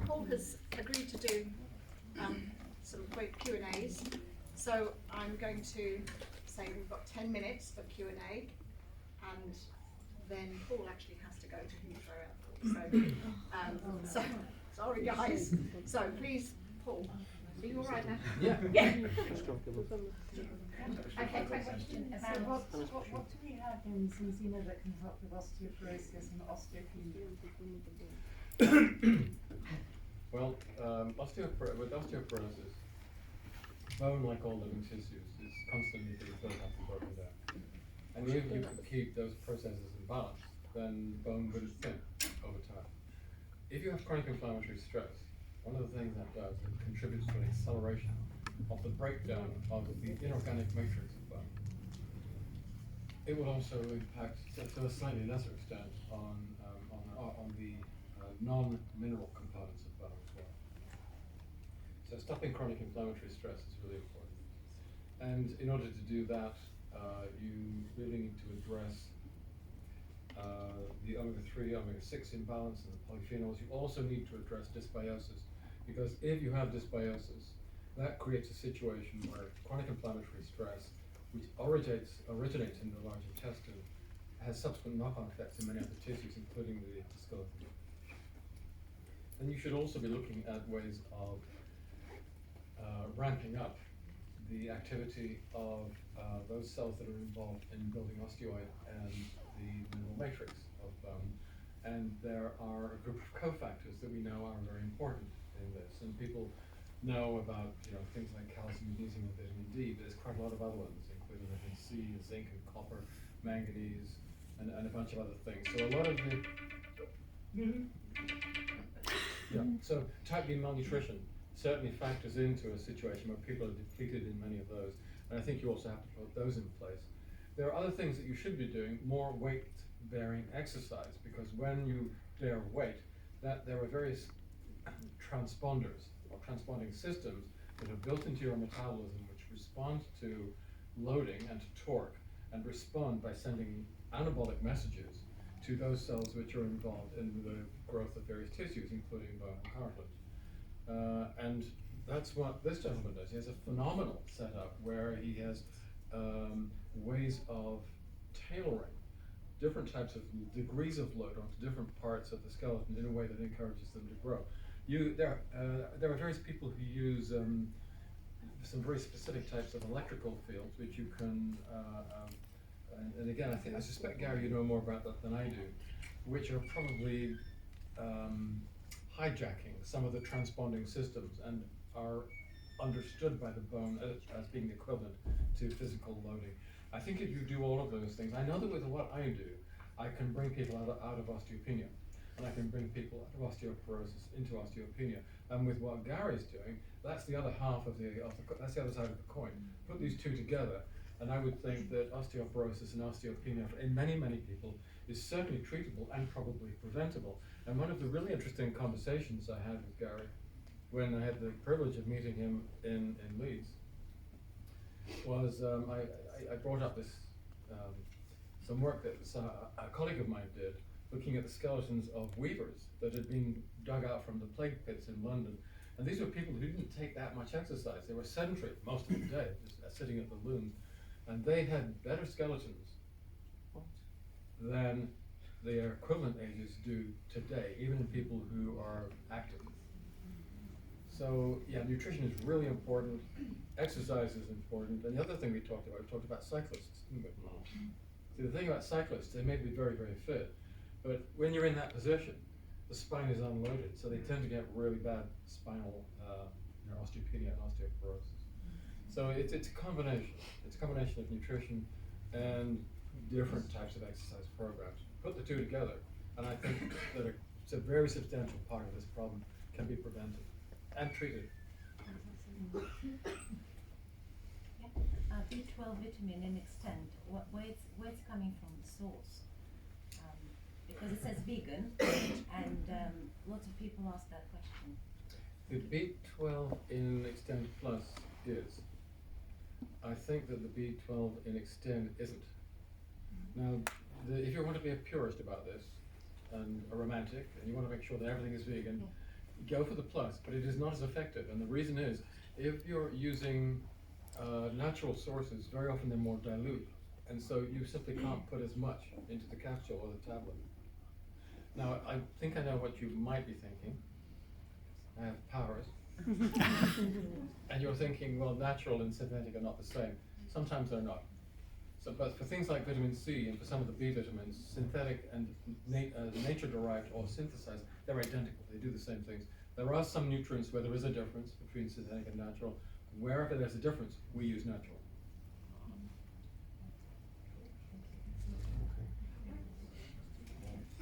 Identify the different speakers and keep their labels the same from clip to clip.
Speaker 1: Paul has agreed to do some quick Q&As, so I'm going to say we've got 10 minutes for Q&A, and then Paul actually has to go to Heathrow Airport. So sorry guys. So please, Paul, are you all right now?
Speaker 2: Yeah.
Speaker 1: Okay, question about
Speaker 3: what do we have in Cincinnati that can help with osteoporosis and osteopenia?
Speaker 2: Well, with osteoporosis, bone, like all living tissues, is constantly being built up and broken down. And if you could keep those processes in balance, then bone would thin over time. If you have chronic inflammatory stress, one of the things that does, it contributes to an acceleration of the breakdown of the inorganic matrix of bone. It will also impact, to a slightly lesser extent, on the non-mineral components of bone as well. So stopping chronic inflammatory stress is really important. And in order to do that, you really need to address the omega-3, omega-6 imbalance and the polyphenols. You also need to address dysbiosis, because if you have dysbiosis, that creates a situation where chronic inflammatory stress, which originates in the large intestine, has subsequent knock-on effects in many other tissues, including the skeleton. And you should also be looking at ways of ramping up the activity of those cells that are involved in building osteoid and the mineral matrix of bone. And there are a group of cofactors that we know are very important in this. And people know about things like calcium, magnesium, and vitamin D, but there's quite a lot of other ones, including vitamin C, zinc, and copper, manganese, and a bunch of other things. So a lot of the so type B malnutrition certainly factors into a situation where people are depleted in many of those, and I think you also have to put those in place. There are other things that you should be doing, more weight-bearing exercise, because when you bear weight, there are various transponders or transponding systems that are built into your metabolism which respond to loading and to torque, and respond by sending anabolic messages to those cells which are involved in the growth of various tissues, including bone and cartilage. And that's what this gentleman does. He has a phenomenal setup where he has ways of tailoring different types of degrees of load onto different parts of the skeleton in a way that encourages them to grow. There are various people who use some very specific types of electrical fields which you can and again, I suspect, Gary, you know more about that than I do, which are probably hijacking some of the transponding systems and are understood by the bone as being equivalent to physical loading. I think if you do all of those things, I know that with what I do, I can bring people out of osteopenia, and I can bring people out of osteoporosis into osteopenia. And with what Gary's doing, that's the other half of that's the other side of the coin. Put these two together, and I would think that osteoporosis and osteopenia in many, many people is certainly treatable and probably preventable. And one of the really interesting conversations I had with Gary when I had the privilege of meeting him in Leeds was I brought up this some work that a colleague of mine did looking at the skeletons of weavers that had been dug out from the plague pits in London. And these were people who didn't take that much exercise. They were sedentary most of the day, just sitting at the looms. And they had better skeletons than their equivalent ages do today, even in people who are active. So yeah, nutrition is really important. Exercise is important. And the other thing we talked about cyclists, didn't we? See, the thing about cyclists, they may be very, very fit, but when you're in that position, the spine is unloaded, so they tend to get really bad spinal osteopenia and osteoporosis. So it's a combination. It's a combination of nutrition and different types of exercise programs. Put the two together, and I think that it's a very substantial part of this problem can be prevented and treated.
Speaker 4: B12 vitamin in extent, where it's coming from, the source? Because it says vegan, and lots of people ask that question.
Speaker 2: The B12 in Extend Plus is. I think that the B12 in Extend isn't. Now, if you want to be a purist about this, and a romantic, and you want to make sure that everything is vegan, go for the plus, but it is not as effective. And the reason is, if you're using natural sources, very often they're more dilute, and so you simply can't put as much into the capsule or the tablet. Now, I think I know what you might be thinking. I have powers. And you're thinking, well, natural and synthetic are not the same. Sometimes they're not. So, but for things like vitamin C and for some of the B vitamins, synthetic and nature-derived or synthesized, they're identical. They do the same things. There are some nutrients where there is a difference between synthetic and natural. Wherever there's a difference, we use natural.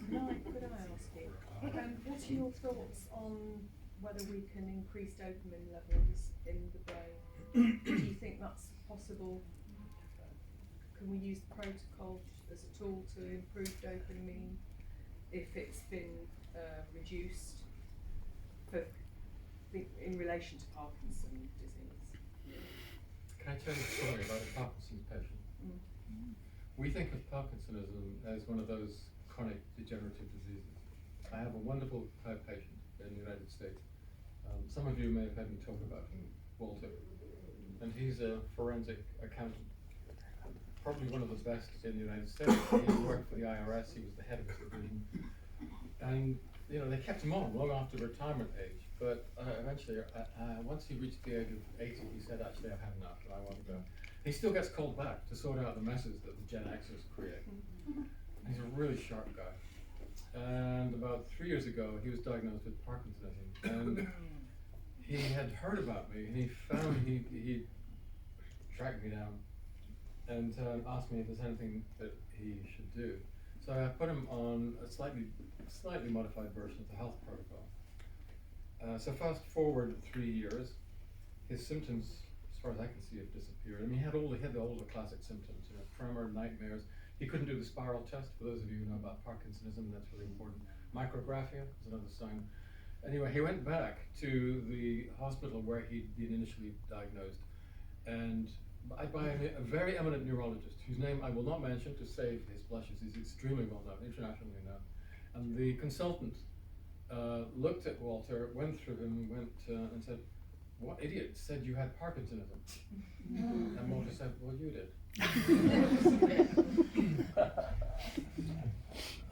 Speaker 5: Could I ask you, what are your thoughts on whether we can increase dopamine levels in the brain? Do you think that's possible? Can we use the protocol as a tool to improve dopamine if it's been reduced in relation to Parkinson's disease?
Speaker 2: Can I tell you a story about a Parkinson's patient? We think of Parkinsonism as one of those chronic degenerative diseases. I have a wonderful patient in the United States. Some of you may have heard me talk about him, Walter. And he's a forensic accountant, probably one of the best in the United States. He worked for the IRS, he was the head of his division. And you know, they kept him on long after retirement age. But eventually, once he reached the age of 80, he said, actually, I've had enough, and I want to go. He still gets called back to sort out the messes that the Gen Xers create. He's a really sharp guy. And about 3 years ago, he was diagnosed with Parkinsonism. And he had heard about me, and he found, he tracked me down and asked me if there's anything that he should do. So I put him on a slightly modified version of the health protocol. So fast forward 3 years, his symptoms, as far as I can see, have disappeared. I mean, he had all the classic symptoms, you know, tremor, nightmares. He couldn't do the spiral test. For those of you who know about Parkinsonism, that's really important. Micrographia is another sign. Anyway, he went back to the hospital where he'd been initially diagnosed, and by a very eminent neurologist, whose name I will not mention to save his blushes. He's extremely well known, internationally known. And the consultant looked at Walter, went through him, and said, "What idiot said you had Parkinsonism?" And Walter said, "Well, you did."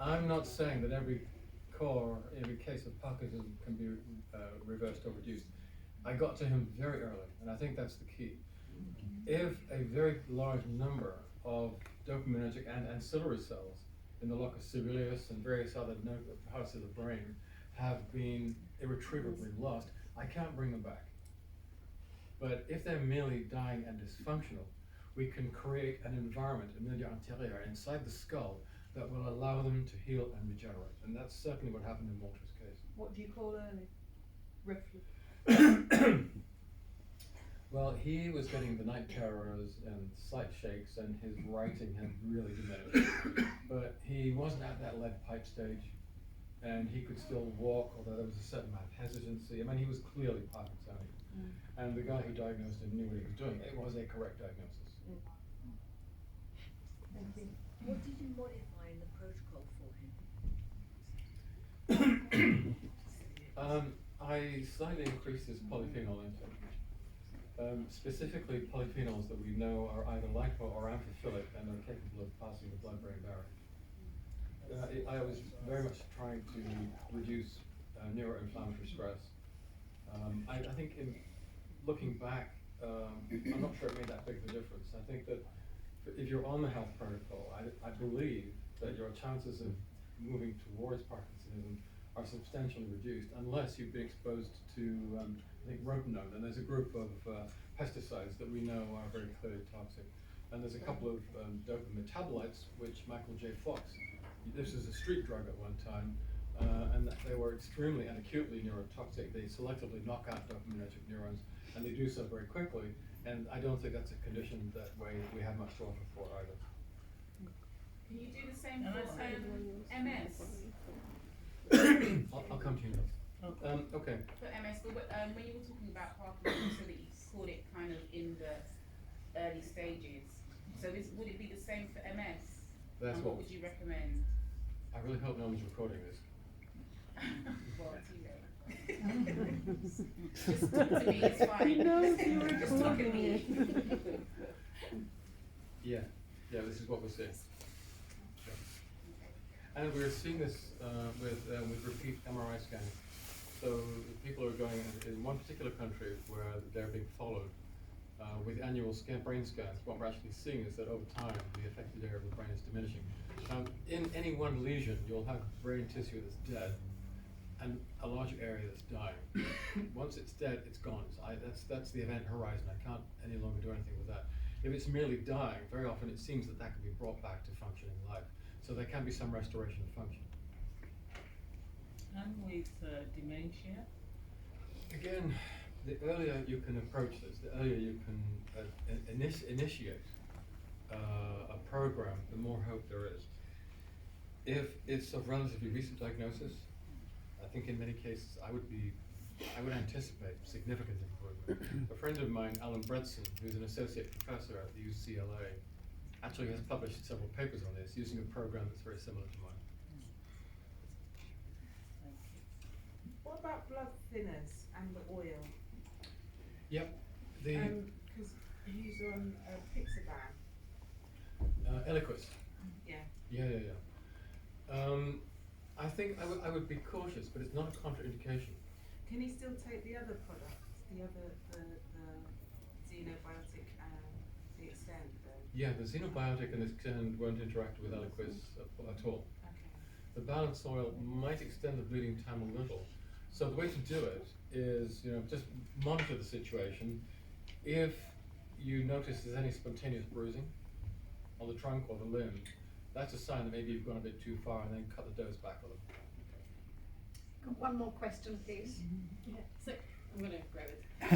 Speaker 2: I'm not saying that every case of Parkinson can be reversed or reduced. I got to him very early, and I think that's the key. If a very large number of dopaminergic and ancillary cells in the locus coeruleus and various other parts of the brain have been irretrievably lost, I can't bring them back. But if they're merely dying and dysfunctional, we can create an environment, a milieu intérieur, inside the skull that will allow them to heal and regenerate. And that's certainly what happened in Walter's case.
Speaker 5: What do you call early? Roughly.
Speaker 2: Well, he was getting the night terrors and slight shakes, and his writing had really diminished. But he wasn't at that lead pipe stage, and he could still walk, although there was a certain amount of hesitancy. I mean, he was clearly Parkinsonian. And the guy who diagnosed him knew what he was doing. It was a correct diagnosis.
Speaker 5: Thank you.
Speaker 6: What did you modify in the protocol for him?
Speaker 2: I slightly increased his polyphenol intake. Specifically polyphenols that we know are either lipo or amphiphilic and are capable of passing the blood-brain barrier. I was very much trying to reduce neuroinflammatory stress. I think in looking back, I'm not sure it made that big of a difference. I think that if you're on the health protocol, I believe that your chances of moving towards Parkinsonism are substantially reduced unless you've been exposed to, I think, rotenone. And there's a group of pesticides that we know are very clearly toxic. And there's a couple of dopamine metabolites, which Michael J. Fox, this is a street drug at one time, and they were extremely and acutely neurotoxic. They selectively knock out dopaminergic neurons, and they do so very quickly. And I don't think that's a condition that we have much to offer for either.
Speaker 7: Can you do the same for MS?
Speaker 2: I'll come to you next. Okay.
Speaker 7: For MS, but when you were talking about Parkinson's, so that you called it kind of in the early stages. So would it be the same for MS?
Speaker 2: That's
Speaker 7: and
Speaker 2: what
Speaker 7: would you recommend?
Speaker 2: I really hope no one's recording this.
Speaker 7: Well, it's you, babe. Just talk to me, it's fine. Just talk to me.
Speaker 2: Yeah, this is what we're seeing. And we're seeing this with repeat MRI scanning. So people are going in one particular country where they're being followed with annual brain scans. What we're actually seeing is that over time, the affected area of the brain is diminishing. In any one lesion, you'll have brain tissue that's dead and a large area that's dying. Once it's dead, it's gone. That's the event horizon. I can't any longer do anything with that. If it's merely dying, very often it seems that can be brought back to functioning life. So there can be some restoration of function.
Speaker 8: And with dementia?
Speaker 2: Again, the earlier you can approach this, the earlier you can initiate a program, the more hope there is. If it's of relatively recent diagnosis, I think in many cases I would anticipate significant improvement. A friend of mine, Alan Bredson, who's an associate professor at the UCLA, actually has published several papers on this using a program that's very similar to mine.
Speaker 9: What about blood thinners and the oil?
Speaker 2: Yep.
Speaker 9: Because you use on Pixaban.
Speaker 2: Eliquis.
Speaker 9: Yeah.
Speaker 2: Yeah. I think I would be cautious, but it's not a contraindication.
Speaker 9: Can he still take the other products, the xenobiotic and the Extend?
Speaker 2: Yeah, the xenobiotic and the Extend won't interact with Eliquis at all.
Speaker 9: Okay.
Speaker 2: The balanced oil might extend the bleeding time a little. So the way to do it is, just monitor the situation. If you notice there's any spontaneous bruising on the trunk or the limb, that's a sign that maybe you've gone a bit too far, and then cut the dose back a little.
Speaker 1: Got one more question, please.
Speaker 10: Yeah, so I'm going to grab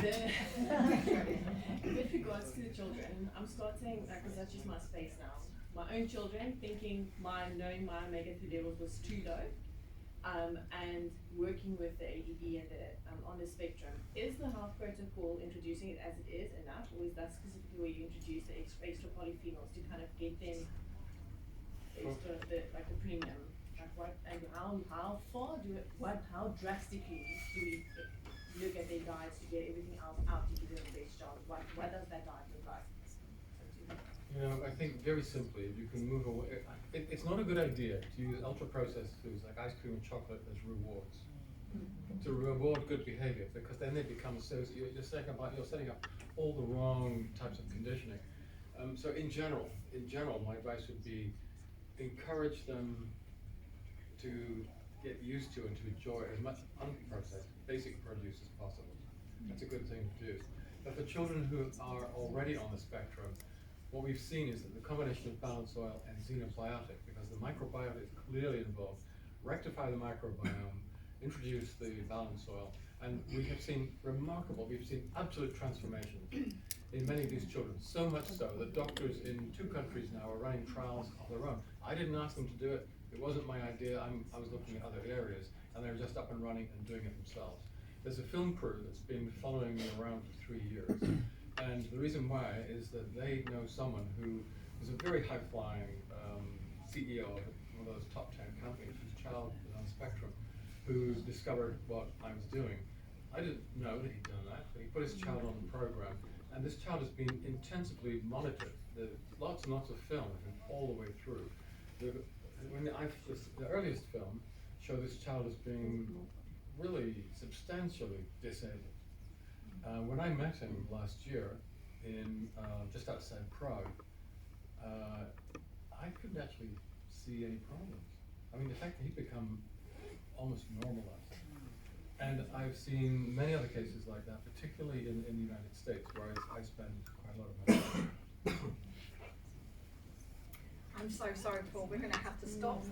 Speaker 10: it. With regards to the children, I'm starting, because that's just my space now, my own children, thinking knowing my omega-3 levels was too low, and working with the ADD and on the spectrum. Is the health protocol introducing it as it is enough, or is that specifically where you introduce the extra polyphenols to kind of get them extra, the premium? How drastically do we look at their diets to get everything else out to give them the best job? What does that diet look like?
Speaker 2: I think very simply, you can move away. It's not a good idea to use ultra-processed foods like ice cream and chocolate as rewards. To reward good behavior, because then they become associated. You're setting up all the wrong types of conditioning. So in general, my advice would be encourage them to get used to and to enjoy as much unprocessed, basic produce as possible. That's a good thing to do. But for children who are already on the spectrum, what we've seen is that the combination of balanced oil and xenobiotic, because the microbiota is clearly involved, rectify the microbiome, introduce the balanced oil, and we've seen absolute transformation in many of these children. So much so that doctors in 2 countries now are running trials of their own. I didn't ask them to do it. It wasn't my idea. I was looking at other areas, and they're just up and running and doing it themselves. There's a film crew that's been following me around for 3 years, and the reason why is that they know someone who is a very high-flying CEO of one of those top 10 companies whose child is on the spectrum, who discovered what I was doing. I didn't know that he'd done that, but he put his child on the program, and this child has been intensively monitored. There's lots and lots of film all the way through. The earliest film showed this child as being really substantially disabled. When I met him last year in just outside Prague, I couldn't actually see any problems. I mean, the fact that he'd become almost normalized. And I've seen many other cases like that, particularly in the United States, where I spend quite a lot of my time.
Speaker 1: I'm so sorry, Paul, we're going to have to stop.